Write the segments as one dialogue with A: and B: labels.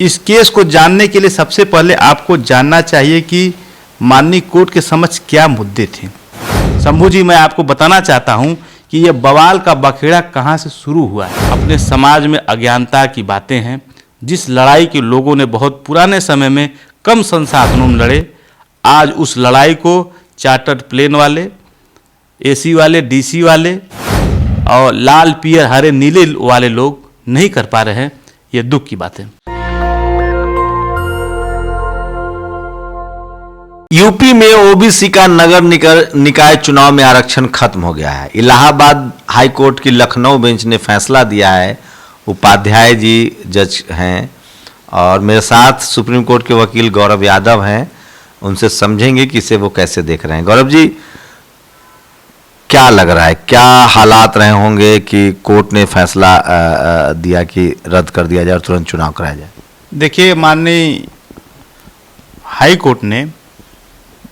A: इस केस को जानने के लिए सबसे पहले आपको जानना चाहिए कि माननीय कोर्ट के समक्ष क्या मुद्दे थे। शंभू जी, मैं आपको बताना चाहता हूं कि यह बवाल का बखेड़ा कहां से शुरू हुआ है। अपने समाज में अज्ञानता की बातें हैं। जिस लड़ाई के लोगों ने बहुत पुराने समय में कम संसाधनों में लड़े, आज उस लड़ाई को चार्टर्ड प्लेन वाले, एसी वाले, डीसी वाले और लाल पियर हरे नीले वाले लोग नहीं कर पा रहे हैं। यह दुख की बात है।
B: यूपी में ओबीसी का नगर निकाय चुनाव में आरक्षण खत्म हो गया है। इलाहाबाद हाई कोर्ट की लखनऊ बेंच ने फैसला दिया है। उपाध्याय जी जज हैं और मेरे साथ सुप्रीम कोर्ट के वकील गौरव यादव हैं। उनसे समझेंगे कि इसे वो कैसे देख रहे हैं। गौरव जी, क्या लग रहा है, क्या हालात रहे होंगे कि कोर्ट ने फैसला दिया कि रद्द कर दिया जाए और तुरंत चुनाव कराया जाए?
A: देखिए, माननीय हाई कोर्ट ने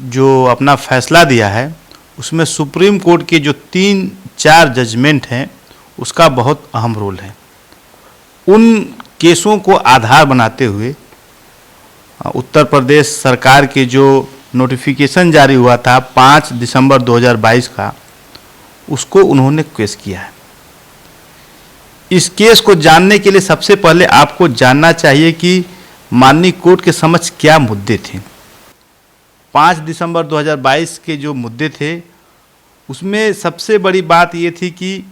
A: जो अपना फैसला दिया है उसमें सुप्रीम कोर्ट के जो 3-4 जजमेंट हैं उसका बहुत अहम रोल है। उन केसों को आधार बनाते हुए उत्तर प्रदेश सरकार के जो नोटिफिकेशन जारी हुआ था 5 दिसंबर 2022 का, उसको उन्होंने केस किया है। इस केस को जानने के लिए सबसे पहले आपको जानना चाहिए कि माननीय कोर्ट के समक्ष क्या मुद्दे थे। 5 दिसंबर 2022 के जो मुद्दे थे उसमें सबसे बड़ी बात ये थी कि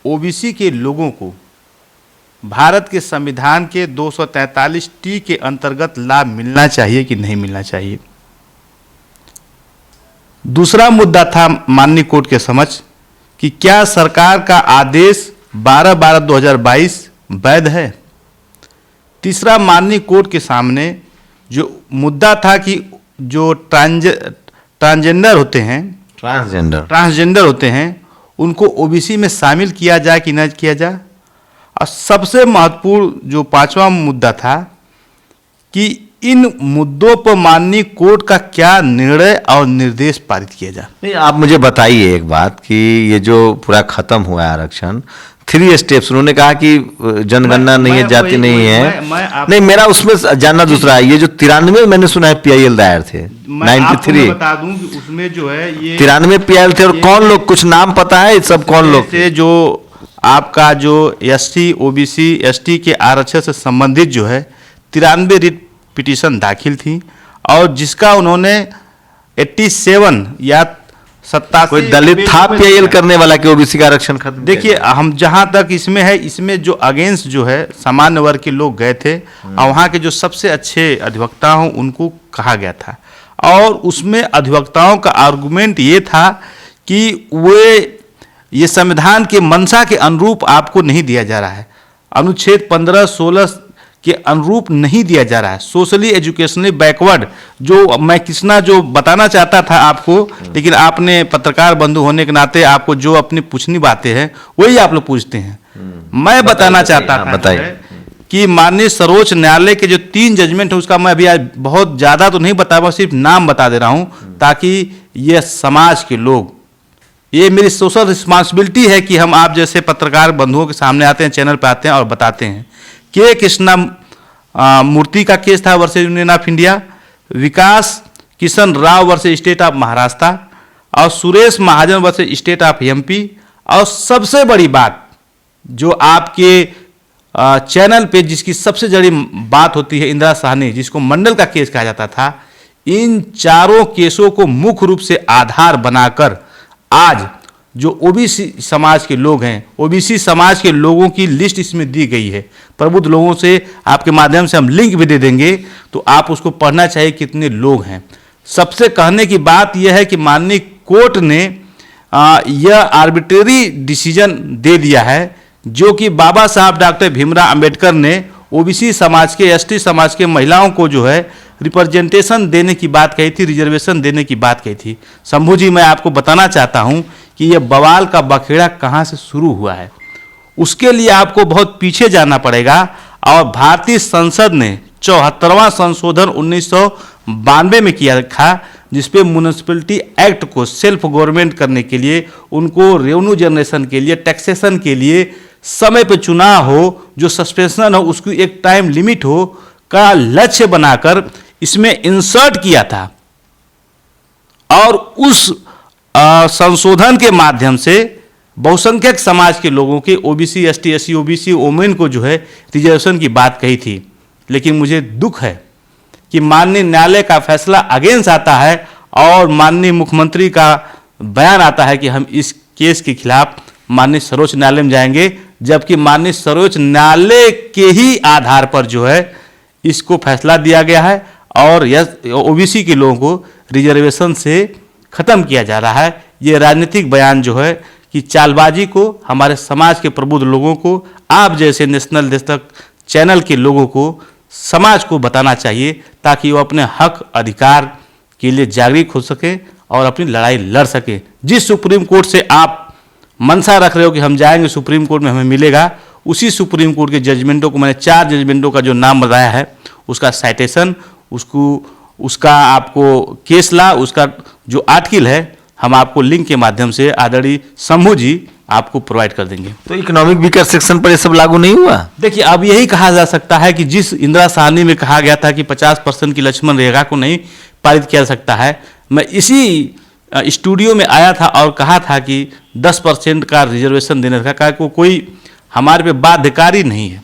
A: ओबीसी के लोगों को भारत के संविधान के 243 के अंतर्गत लाभ मिलना चाहिए कि नहीं मिलना चाहिए। दूसरा मुद्दा था माननीय कोर्ट के समक्ष कि क्या सरकार का आदेश 12/12/2022 वैध है। तीसरा, माननीय कोर्ट के सामने जो मुद्दा था कि जो ट्रांसजेंडर होते हैं उनको ओबीसी में शामिल किया जाए कि न किया जाए। और सबसे महत्वपूर्ण जो 5वां मुद्दा था कि इन मुद्दों पर माननीय कोर्ट का क्या निर्णय और निर्देश पारित किया जाए।
B: नहीं, आप मुझे बताइए एक बात कि ये जो पूरा खत्म हुआ है आरक्षण, 3 स्टेप्स, उन्होंने कहा कि जनगणना नहीं है, जाति नहीं है। नहीं, मेरा उसमें जानना दूसरा है। ये जो 93 मैंने सुना है PIL दायर थे, 93
A: बता दूं कि उसमें जो है ये
B: 93 PIL थे। और कौन लोग, कुछ नाम पता है सब कौन लोग थे?
A: जो आपका जो ST OBC ST के आरक्षण से संबंधित जो है 93 रिट पिटीशन दाखिल थी और जिसका उन्होंने 87 या 87
B: कोई दलित था PIL करने वाला कि ओबीसी का आरक्षण खत्म?
A: देखिए, हम जहां तक इसमें है, इसमें जो अगेंस्ट जो है सामान्य वर्ग के लोग गए थे और वहां के जो सबसे अच्छे अधिवक्ता हों उनको कहा गया था और उसमें अधिवक्ताओं का आर्गुमेंट ये था कि ये संविधान के मंशा के अनुरूप आपको नहीं दिया जा रहा है। अनुच्छेद 15-16 के अनुरूप नहीं दिया जा रहा है। सोशली एजुकेशनली बैकवर्ड, जो मैं किसना जो बताना चाहता था आपको, लेकिन आपने पत्रकार बंधु होने के नाते आपको जो अपनी पूछनी बातें हैं वही आप लोग पूछते हैं। मैं बताना चाहता था कि माननीय सर्वोच्च न्यायालय के जो 3 जजमेंट है उसका मैं अभी आज बहुत ज़्यादा तो नहीं बता पाऊँ, सिर्फ नाम बता दे रहा हूँ ताकि ये समाज के लोग, ये मेरी सोशल रिस्पॉन्सिबिलिटी है कि हम आप जैसे पत्रकार बंधुओं के सामने आते हैं, चैनल पे आते हैं और बताते हैं। के कृष्णा मूर्ति का केस था versus union of India, Vikas Kishan Rao versus state of Maharashtra और सुरेश महाजन वर्सेज स्टेट ऑफ MP। और सबसे बड़ी बात जो आपके चैनल पे जिसकी सबसे बड़ी बात होती है, इंदिरा साहनी, जिसको मंडल का केस कहा जाता था, इन चारों केसों को मुख्य रूप से आधार बनाकर आज जो ओबीसी समाज के लोग हैं, ओबीसी समाज के लोगों की लिस्ट इसमें दी गई है। प्रबुद्ध लोगों से आपके माध्यम से हम लिंक भी दे देंगे तो आप उसको पढ़ना चाहिए कितने लोग हैं। सबसे कहने की बात यह है कि माननीय कोर्ट ने यह आर्बिट्रेरी डिसीजन दे दिया है जो कि बाबा साहब डॉक्टर भीमराव अंबेडकर ने ओबीसी समाज के, ST समाज के महिलाओं को जो है रिप्रेजेंटेशन देने की बात कही थी, रिजर्वेशन देने की बात कही थी। शंभू जी, मैं आपको बताना चाहता हूं कि यह बवाल का बखेड़ा कहां से शुरू हुआ है। उसके लिए आपको बहुत पीछे जाना पड़ेगा और भारतीय संसद ने 74वां संशोधन 1992 में किया रखा, जिसपे म्यूनिसिपैलिटी एक्ट को सेल्फ गवर्नमेंट करने के लिए, उनको रेवेन्यू जनरेशन के लिए, टैक्सेशन के लिए समय पे चुनाव हो, जो सस्पेंशन हो उसकी एक टाइम लिमिट हो का लक्ष्य बनाकर इसमें इंसर्ट किया था। और उस संशोधन के माध्यम से बहुसंख्यक समाज के लोगों के OBC, ST, SC, OBC, women को जो है रिजर्वेशन की बात कही थी। लेकिन मुझे दुख है कि माननीय न्यायालय का फैसला अगेंस्ट आता है और माननीय मुख्यमंत्री का बयान आता है कि हम इस केस के खिलाफ माननीय सर्वोच्च न्यायालय में जाएंगे, जबकि माननीय सर्वोच्च न्यायालय के ही आधार पर जो है इसको फैसला दिया गया है और यह ओबीसी के लोगों को रिजर्वेशन से खत्म किया जा रहा है। ये राजनीतिक बयान जो है कि चालबाजी को हमारे समाज के प्रबुद्ध लोगों को, आप जैसे नेशनल दस्तक चैनल के लोगों को, समाज को बताना चाहिए ताकि वो अपने हक अधिकार के लिए जागरूक हो सके और अपनी लड़ाई लड़ सके। जिस सुप्रीम कोर्ट से आप मनसा रख रहे हो कि हम जाएंगे सुप्रीम कोर्ट में हमें मिलेगा, उसी सुप्रीम कोर्ट के जजमेंटों को, मैंने 4 जजमेंटों का जो नाम बताया है उसका साइटेशन, उसका आपको केस ला, उसका जो आर्टिकल है हम आपको लिंक के माध्यम से आदरणीय शंभू जी आपको प्रोवाइड कर देंगे।
B: तो इकोनॉमिक वीकर सेक्शन पर ये सब लागू नहीं हुआ?
A: देखिए, अब यही कहा जा सकता है कि जिस इंदिरा साहनी में कहा गया था कि 50% की लक्ष्मण रेखा को नहीं पारित किया जा सकता है, मैं इसी स्टूडियो में आया था और कहा था कि 10% का रिजर्वेशन देने का कोई हमारे पे बाध्यकारी नहीं है।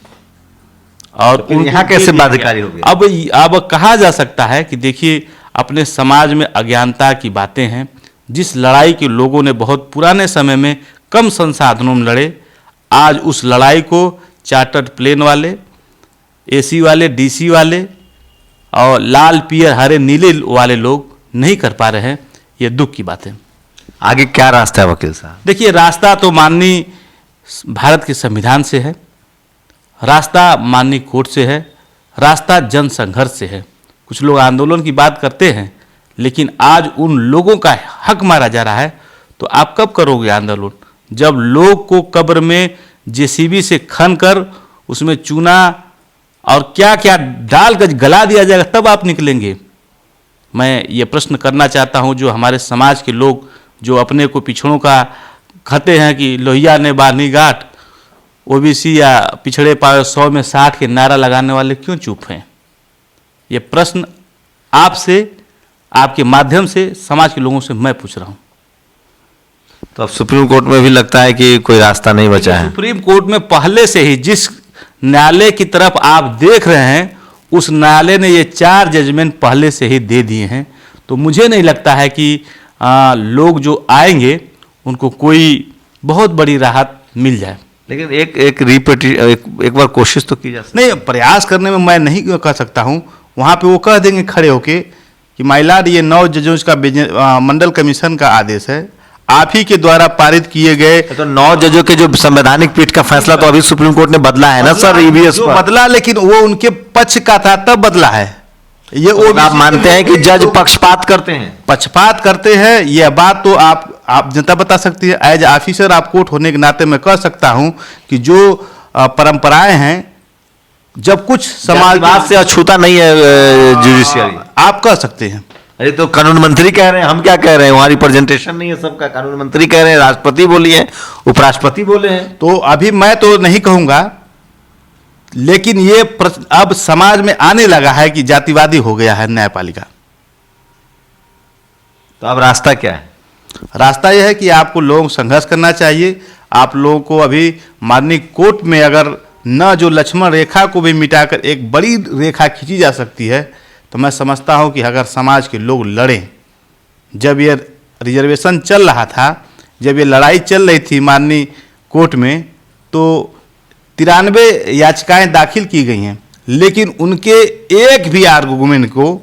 A: और
B: यहाँ कैसे बाध्यकारी हो गया?
A: अब कहा जा सकता है कि देखिए, अपने समाज में अज्ञानता की बातें हैं। जिस लड़ाई के लोगों ने बहुत पुराने समय में कम संसाधनों में लड़े, आज उस लड़ाई को चार्टर्ड प्लेन वाले, एसी वाले, डीसी वाले और लाल, पीयर, हरे, नीले वाले लोग नहीं कर पा रहे हैं। ये दुख की बात है।
B: आगे क्या रास्ता है वकील साहब?
A: देखिए, रास्ता तो माननीय भारत के संविधान से है, रास्ता माननीय कोर्ट से है, रास्ता जन संघर्ष से है। कुछ लोग आंदोलन की बात करते हैं, लेकिन आज उन लोगों का हक मारा जा रहा है, तो आप कब करोगे आंदोलन? जब लोग को कब्र में जेसीबी से खन कर उसमें चूना और क्या क्या डाल कर गला दिया जाएगा, तब आप निकलेंगे। मैं ये प्रश्न करना चाहता हूँ, जो हमारे समाज के लोग जो अपने को पिछड़ों का कहते हैं कि लोहिया ने बानी गांठ, ओबीसी या पिछड़े पाए 100 में 60 के नारा लगाने वाले क्यों चुप हैं? ये प्रश्न आपसे, आपके माध्यम से समाज के लोगों से मैं पूछ रहा हूँ।
B: तो अब सुप्रीम कोर्ट में भी लगता है कि कोई रास्ता नहीं बचा है।
A: सुप्रीम कोर्ट में पहले से ही जिस न्यायालय की तरफ आप देख रहे हैं, उस न्यायालय ने ये 4 जजमेंट पहले से ही दे दिए हैं। तो मुझे नहीं लगता है कि लोग जो आएंगे उनको कोई बहुत बड़ी राहत मिल जाए।
B: लेकिन एक बार कोशिश तो की जा सकती
A: नहीं, प्रयास करने में मैं नहीं कर सकता हूँ। वहाँ पे वो कह देंगे खड़े होके कि माइलाड, ये 9 जजों का मंडल कमीशन का आदेश है, आप ही के द्वारा पारित किए गए।
B: तो 9 जजों के जो संवैधानिक पीठ का फैसला तो अभी सुप्रीम कोर्ट ने बदला है ना सर, ईवीएस पर
A: बदला, लेकिन वो उनके पक्ष का था तब बदला है। ये
B: तो आप मानते हैं कि जज पक्षपात करते हैं?
A: पक्षपात करते हैं, यह बात तो आप जनता बता सकती है। एज ऑफिसर आप कोर्ट होने के नाते मैं कह सकता हूं कि जो परंपराएं हैं, जब कुछ समाज
B: से अछूता नहीं है जुडिशियरी,
A: आप कह सकते हैं।
B: अरे तो कानून मंत्री कह रहे हैं, हम क्या कह रहे हैं? वहाँ रिप्रेजेंटेशन नहीं है सबका। कानून मंत्री कह रहे हैं, राष्ट्रपति बोली है, उपराष्ट्रपति बोले हैं।
A: तो अभी मैं तो नहीं कहूंगा, लेकिन ये अब समाज में आने लगा है कि जातिवादी हो गया है न्यायपालिका।
B: तो अब रास्ता क्या है?
A: रास्ता यह है कि आपको लोग संघर्ष करना चाहिए। आप लोगों को अभी माननीय कोर्ट में अगर न जो लक्ष्मण रेखा को भी मिटाकर एक बड़ी रेखा खींची जा सकती है, तो मैं समझता हूं कि अगर समाज के लोग लड़ें, जब ये रिजर्वेशन चल रहा था, जब ये लड़ाई चल रही थी माननीय कोर्ट में, तो 93 याचिकाएं दाखिल की गई हैं, लेकिन उनके एक भी आर्गूमेंट को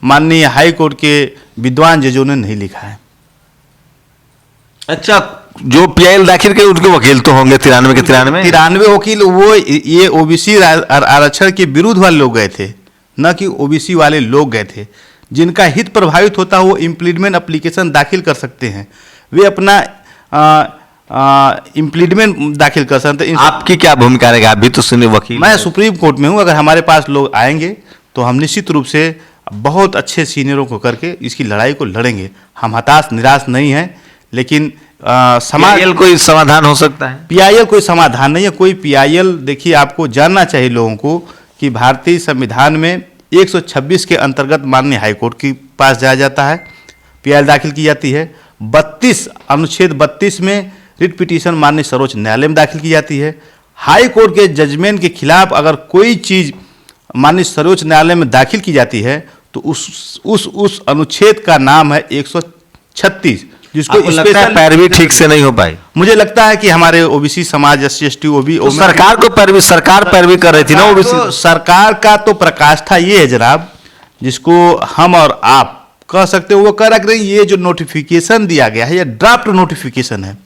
A: माननीय हाई कोर्ट के विद्वान जजों ने नहीं लिखा है।
B: अच्छा, जो पीआईएल दाखिल करे उनके वकील तो होंगे 93 के
A: 93 वकील, वो ये ओबीसी आरक्षण के विरुद्ध वाले लोग गए थे, न कि ओबीसी वाले लोग गए थे। जिनका हित प्रभावित होता है वो इम्प्लीडमेंट एप्लीकेशन दाखिल कर सकते हैं, वे अपना इम्प्लीडमेंट दाखिल कर सकते हैं।
B: आपकी क्या भूमिका रहेगी? आप भी तो सुनिए वकील।
A: मैं सुप्रीम कोर्ट में हूँ। अगर हमारे पास लोग आएंगे तो हम निश्चित रूप से बहुत अच्छे सीनियरों को करके इसकी लड़ाई को लड़ेंगे। हम हताश निराश नहीं हैं, लेकिन
B: समाज
A: समाज
B: कोई समाधान हो सकता है?
A: पीआईएल कोई समाधान नहीं है। कोई पीआईएल, देखिए आपको जानना चाहिए लोगों को कि भारतीय संविधान में 126 के अंतर्गत माननीय हाईकोर्ट के पास जाया जाता है, पीआईएल दाखिल की जाती है। 32 अनुच्छेद 32 में रिट पिटीशन माननीय सर्वोच्च न्यायालय में दाखिल की जाती है। हाई कोर्ट के जजमेंट के खिलाफ अगर कोई चीज़ माननीय सर्वोच्च न्यायालय में दाखिल की जाती है तो उस अनुच्छेद का नाम है 136, जिसको
B: आपको लगता है पैरवी ठीक से नहीं हो पाई?
A: मुझे लगता है कि हमारे ओबीसी समाज, SC ST OB
B: तो सरकार पैरवी कर रही थी ना ओबीसी।
A: तो सरकार का तो प्रकाष्ठा ये है जनाब, जिसको हम और आप कह सकते हो, वो कह रहा कि ये जो नोटिफिकेशन दिया गया है, ये ड्राफ्ट नोटिफिकेशन है।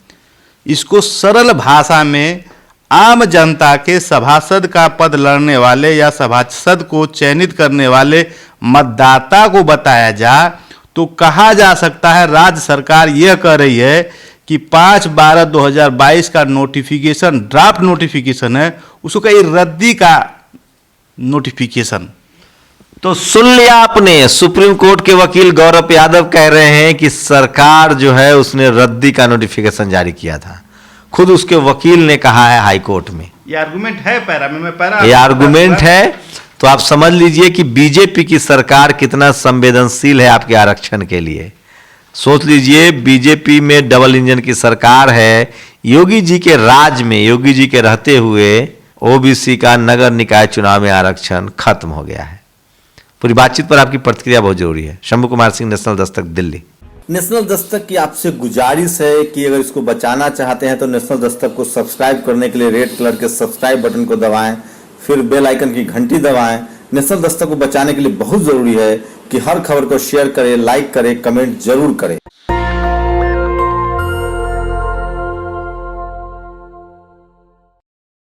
A: इसको सरल भाषा में आम जनता के सभासद का पद लड़ने वाले या सभासद को चयनित करने वाले मतदाता को बताया जाए तो कहा जा सकता है राज्य सरकार यह कह रही है कि 5/12/2022 का नोटिफिकेशन ड्राफ्ट नोटिफिकेशन है, उसको कहीं रद्दी का नोटिफिकेशन।
B: तो सुन लिया आपने, सुप्रीम कोर्ट के वकील गौरव यादव कह रहे हैं कि सरकार जो है उसने रद्दी का नोटिफिकेशन जारी किया था। खुद उसके वकील ने कहा है हाई कोर्ट में।
A: ये आर्गुमेंट है, पैरा में मैं पैरा
B: ये आर्गुमेंट है, तो आप समझ लीजिए कि बीजेपी की सरकार कितना संवेदनशील है आपके आरक्षण के लिए। सोच लीजिए, बीजेपी में डबल इंजन की सरकार है। योगी जी के राज में, योगी जी के रहते हुए ओबीसी का नगर निकाय चुनाव में आरक्षण खत्म हो गया है। पूरी बातचीत पर आपकी प्रतिक्रिया बहुत जरूरी है। शंभू कुमार सिंह, नेशनल दस्तक, दिल्ली।
C: नेशनल दस्तक की आपसे गुजारिश है कि अगर इसको बचाना चाहते हैं तो नेशनल दस्तक को सब्सक्राइब करने के लिए रेड कलर के सब्सक्राइब बटन को दबाएं, फिर बेल आइकन की घंटी दबाएं। नेशनल दस्तक को बचाने के लिए बहुत जरूरी है कि हर खबर को शेयर करें, लाइक करें, कमेंट जरूर करें।